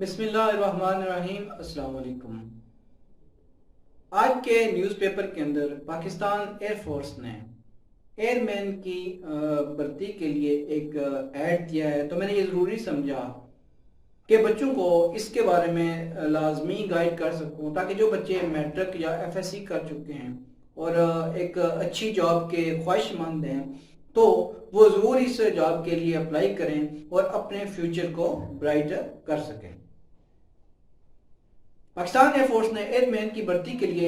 بسم اللہ الرحمن الرحیم۔ السلام علیکم۔ آج کے نیوز پیپر کے اندر پاکستان ایئر فورس نے ایئر مین کی بھرتی کے لیے ایک ایڈ دیا ہے، تو میں نے یہ ضروری سمجھا کہ بچوں کو اس کے بارے میں لازمی گائیڈ کر سکوں، تاکہ جو بچے میٹرک یا ایف ایس سی کر چکے ہیں اور ایک اچھی جاب کے خواہش مند ہیں تو وہ ضرور اس جاب کے لیے اپلائی کریں اور اپنے فیوچر کو برائٹ کر سکیں۔ پاکستان ایئر فورس نے ایئر مین کی بھرتی کے لیے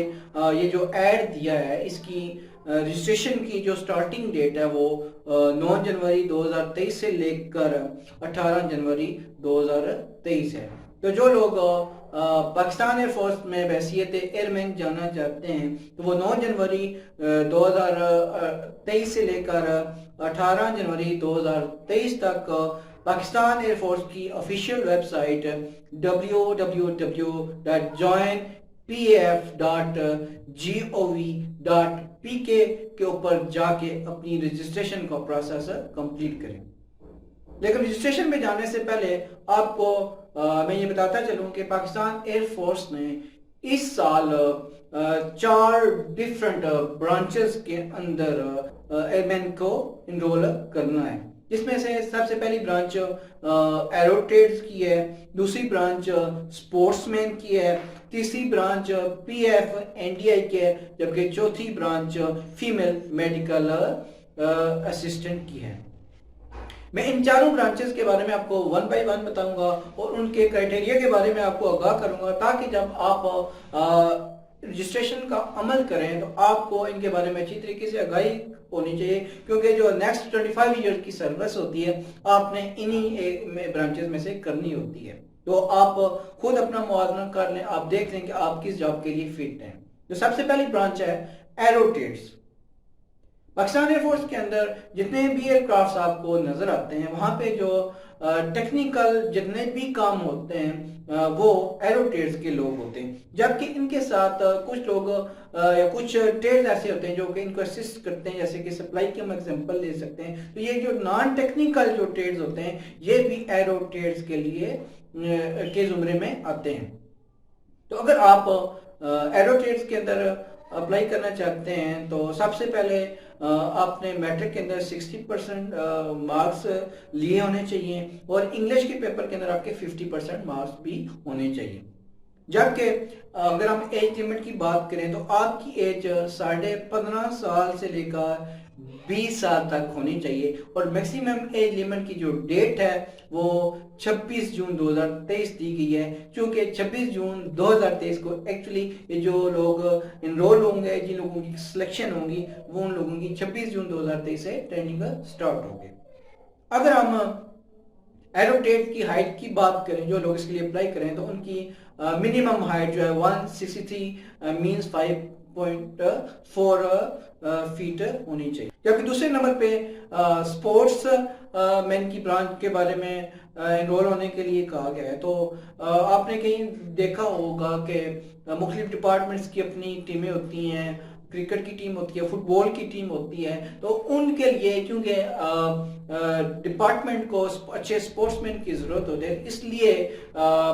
یہ جو ایڈ دیا ہے، اس کی رجسٹریشن کی جو سٹارٹنگ ڈیٹ ہے وہ 9 جنوری 2023 سے لے کر 18 جنوری 2023 ہے۔ تو جو لوگ پاکستان ایئر فورس میں بحیثیت ایئر مین جانا چاہتے ہیں تو وہ 9 جنوری 2023 سے لے کر 18 جنوری 2023 تک پاکستان ایئر فورس کی آفیشیل ویب سائٹ www.joinpaf.gov.pk کے اوپر جا کے اپنی رجسٹریشن کا پروسیس کمپلیٹ کریں۔ لیکن رجسٹریشن میں جانے سے پہلے آپ کو میں یہ بتاتا چلوں کہ پاکستان ایئر فورس نے اس سال 4 ڈیفرنٹ برانچز کے اندر ایئر مین کو انرول کرنا ہے، جس میں سے سب سے پہلی برانچ ایروٹیڈز کی ہے، دوسری برانچ سپورٹس مین کی ہے، تیسری branch P F N D I کی ہے، جبکہ چوتھی برانچ فیمیل میڈیکل اسسٹنٹ کی ہے۔ میں ان چاروں برانچز کے بارے میں آپ کو 1 بائی 1 بتاؤں گا اور ان کے کرائٹیریا کے بارے میں آپ کو آگاہ کروں گا، تاکہ جب آپ رجسٹریشن کا عمل کریں تو آپ کو ان کے بارے میں اچھی طریقے سے آگاہی ہونی چاہیے، کیونکہ جو نیکسٹ 25 ایئر کی سروس ہوتی ہے آپ نے انہی برانچز میں سے کرنی ہوتی ہے۔ تو آپ خود اپنا موازنہ کر لیں، آپ دیکھ لیں کہ آپ کس جاب کے لیے فٹ ہیں۔ جو سب سے پہلی برانچ ہے ایروٹیڈز۔ پاکستان ایئر فورس کے اندر جتنے بھی ایئر کرافٹس آپ کو نظر آتے ہیں، وہاں پہ جو ٹیکنیکل جتنے بھی کام ہوتے ہیں وہ ایروٹیڈز کے لوگ ہوتے ہیں، جبکہ ان کے ساتھ کچھ لوگ یا کچھ ٹریڈز ایسے ہوتے ہیں جو کہ ان کو اسسٹ کرتے ہیں، جیسے کہ سپلائی کی ہم ایگزامپل لے سکتے ہیں۔ تو یہ جو نان ٹیکنیکل جو ٹریڈز ہوتے ہیں یہ بھی ایروٹیڈز کے لیے کے زمرے میں آتے ہیں۔ تو اگر آپ ایروٹیڈز کے اندر اپلائی کرنا چاہتے ہیں تو سب سے پہلے آپ نے میٹرک کے اندر 60% مارکس لیے ہونے چاہیے اور انگلش کے پیپر کے اندر آپ کے 50% مارکس بھی ہونے چاہیے۔ جبکہ اگر ہم ایج لمٹ کی بات کریں تو آپ کی ایج 15.5 سال سے لے کر 20 سال تک ہونی چاہیے، اور میکسیمم ایج لمٹ کی جو ڈیٹ ہے وہ 26 جون 2023 دی گئی ہے، چونکہ 26 جون 2023 کو ایکچولی یہ جو لوگ انرول ہوں گے، جن لوگوں کی سلیکشن ہوگی، وہ ان لوگوں کی 26 جون 2023 سے ٹریننگ سٹارٹ ہوگی۔ اگر ہم ایروٹیڈ کی ہائٹ کی بات کریں، جو لوگ اس کے لیے اپلائی کریں، تو ان کی منیمم ہائٹ جو ہے 163 مینز 5.4 فیٹ ہونی چاہیے۔ جبکہ دوسرے نمبر پہ سپورٹس مین کی برانچ کے بارے میں انرول ہونے کے لیے کہا گیا ہے۔ تو آپ نے کہیں دیکھا ہوگا کہ مختلف ڈپارٹمنٹس کی اپنی ٹیمیں ہوتی ہیں، کرکٹ کی ٹیم ہوتی ہے، فٹ بال کی ٹیم ہوتی ہے، تو ان کے لیے کیونکہ ڈپارٹمنٹ کو اچھے سپورٹس مین کی ضرورت ہوتی ہے، اس لیے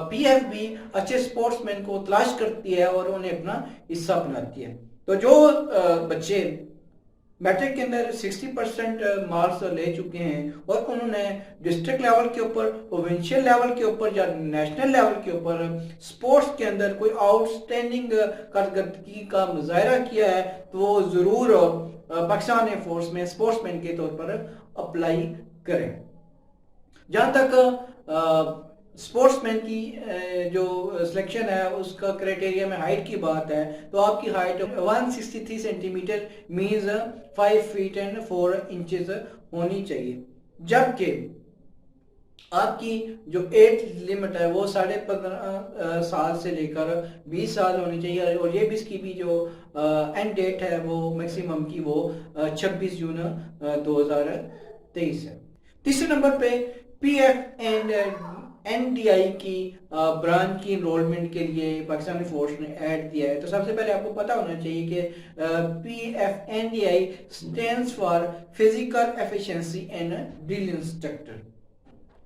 پی ایف بھی اچھے سپورٹس مین کو تلاش کرتی ہے اور انہیں اپنا حصہ بناتی ہے۔ تو جو بچے میٹرک کے اندر 60% مارکس لے چکے ہیں اور انہوں نے ڈسٹرکٹ لیول کے اوپر، پروونشل لیول کے اوپر یا نیشنل لیول کے اوپر سپورٹس کے اندر کوئی آؤٹ اسٹینڈنگ کارکردگی کا مظاہرہ کیا ہے تو وہ ضرور پاکستان ایئر فورس میں سپورٹس مین کے طور پر اپلائی کریں۔ جہاں تک سپورٹس مین کی جو سلیکشن ہے اس کا کرائٹیریا میں ہائٹ کی بات ہے، تو آپ کی ہائٹ 163 سینٹی میٹر مینز 5 فیٹ اینڈ 4 انچز ہونی چاہیے، جبکہ آپ کی جو ایج لمٹ ہے وہ 15.5 سال سے لے کر 20 سال ہونی چاہیے، اور یہ بھی اس کی بھی جو اینڈ ڈیٹ ہے وہ میکسیمم کی وہ 26 جون 2023 ہے۔ تیسرے نمبر پہ P F and N D I کی برانچ کی انرولمنٹ کے لیے پاکستانی فورس نے ایڈ دیا ہے۔ تو سب سے پہلے آپ کو پتا ہونا چاہیے کہ P F N D I stands for physical efficiency and drill instructor.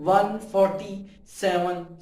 147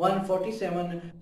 147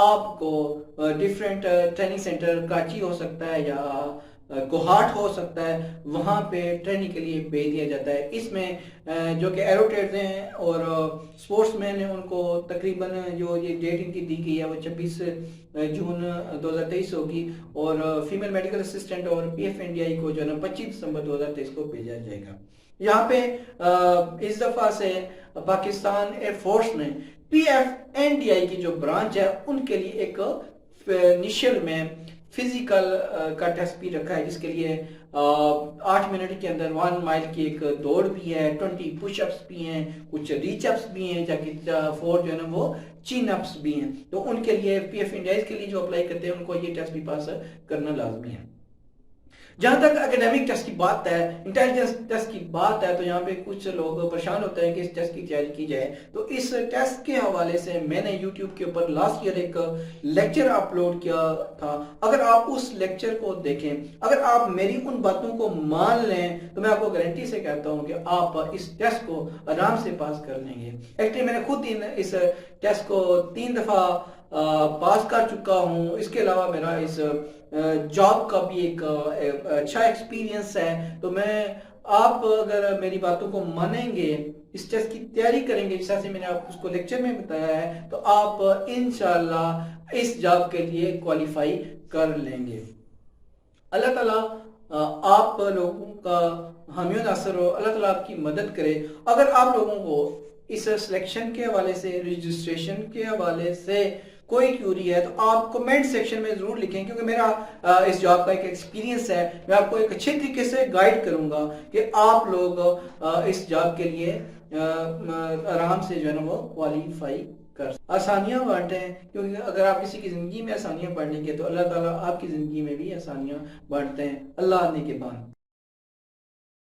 آپ کو ڈفرینٹ ٹریننگ سینٹر کراچی ہو سکتا ہے یا کوہاٹ ہو سکتا ہے، وہاں پہ ٹریننگ کے لیے بھیج دیا جاتا ہے۔ اس میں جو کہ ایروٹیٹس ہیں اور سپورٹس مین ہیں، ان کو تقریباً جو یہ ڈیٹ ان کی دی گئی ہے وہ 26 جون 2023 ہوگی، اور فیمیل میڈیکل اسسٹنٹ اور P F N D I کو جو ہے نا 25 دسمبر 2023 کو بھیجا جائے گا۔ یہاں پہ اس دفعہ سے پاکستان ایئر فورس نے P F N D I کی جو برانچ ہے ان کے لیے ایک انیشل میں فزیکل کا ٹیسٹ بھی رکھا ہے، جس کے لیے 8 منٹ کے اندر 1 مائل کی ایک دوڑ بھی ہے، 20 پش اپس بھی ہیں، کچھ ریچ اپس بھی ہیں، جبکہ 4 جو ہے نا وہ چین اپس بھی ہیں۔ تو ان کے لیے پی ایف انڈیا کے لیے جو اپلائی کرتے ہیں ان کو یہ ٹیسٹ بھی پاس کرنا لازمی ہے۔ جہاں تک اکیڈیمک ٹیسٹ کی بات ہے، انٹیلیجنس ٹیسٹ کی بات ہے، تو یہاں پہ کچھ لوگ پریشان ہوتے ہیں کہ اس ٹیسٹ کی تیاری کی جائے۔ تو اس ٹیسٹ کے حوالے سے میں نے یوٹیوب کے اوپر لاسٹ ایئر ایک لیکچر اپلوڈ کیا تھا۔ اگر آپ اس لیکچر کو دیکھیں، اگر آپ میری ان باتوں کو مان لیں، تو میں آپ کو گارنٹی سے کہتا ہوں کہ آپ اس ٹیسٹ کو آرام سے پاس کر لیں گے۔ ایکچولی میں نے خود اس ٹیسٹ کو 3 دفعہ پاس کر چکا ہوں۔ اس کے علاوہ میرا اس جاب کا بھی ایک اچھا ایکسپیرینس ہے۔ تو میں آپ اگر میری باتوں کو مانیں گے، اس ٹیسٹ کی تیاری کریں گے، جس طرح سے میں نے آپ اس کو لیکچر میں بتایا ہے، تو آپ انشاءاللہ اس جاب کے لیے کوالیفائی کر لیں گے۔ اللہ تعالیٰ آپ لوگوں کا حامی و ناصر ہو، اللہ تعالیٰ آپ کی مدد کرے۔ اگر آپ لوگوں کو اس سلیکشن کے حوالے سے، رجسٹریشن کے حوالے سے کوئی کیوری ہے تو آپ کمنٹ سیکشن میں ضرور لکھیں، کیونکہ میرا اس جاب کا ایک ایکسپیرینس ہے۔ میں آپ کو ایک اچھے طریقے سے گائیڈ کروں گا کہ آپ لوگ اس جاب کے لیے آرام سے جو ہے نا وہ کوالیفائی کر آسانیاں بانٹیں، کیونکہ اگر آپ کسی کی زندگی میں آسانیاں بانٹیں گے تو اللہ تعالیٰ آپ کی زندگی میں بھی آسانیاں بانٹتے ہیں۔ اللہ نگہبان۔